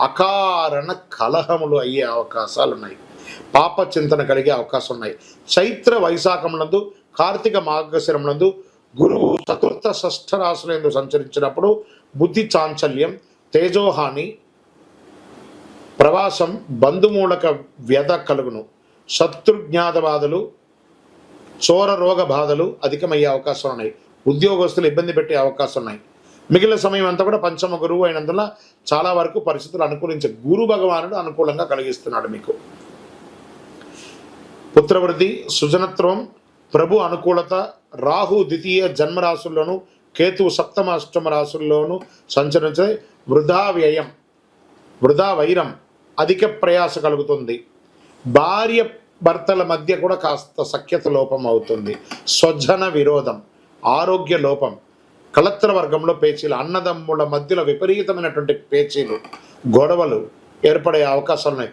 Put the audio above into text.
అకారణ కలహములు అయ్యే అవకాశాలు ఉన్నాయి. పాప చింతన కలిగే అవకాశం ఉన్నాయి. చైత్ర వైశాఖములందు కార్తీక మార్గశిరములందు గురువు చతుర్థ షష్ఠ రాశులందు సంచరించినప్పుడు బుద్ధి చాంచల్యం, తేజోహాని, ప్రవాసం, బంధుమూలక వ్యధ కలుగును. శత్రుజ్ఞాత బాధలు, చోర రోగ బాధలు అధికమయ్యే అవకాశం ఉన్నాయి. ఉద్యోగస్తులు ఇబ్బంది పెట్టే అవకాశం ఉన్నాయి. మిగిలిన సమయం అంతా కూడా పంచమ గురువు అయినందున చాలా వరకు పరిస్థితులు అనుకూలించే గురు భగవానుడు అనుకూలంగా కలిగిస్తున్నాడు. మీకు పుత్రవృద్ధి, సృజనత్వం, ప్రభు అనుకూలత, రాహు ద్వితీయ జన్మరాశుల్లోనూ కేతువు సప్తమ అష్టమ రాశుల్లోనూ సంచరించే వృధా వ్యయం, వృధా వైరం, అధిక ప్రయాస కలుగుతుంది. భార్య భర్తల మధ్య కూడా కాస్త సఖ్యత లోపం అవుతుంది. స్వజన విరోధం, ఆరోగ్య లోపం, కళత్ర వర్గంలో పేచీలు, అన్నదమ్ముల మధ్యలో విపరీతమైనటువంటి పేచీలు, గొడవలు ఏర్పడే అవకాశాలు ఉన్నాయి.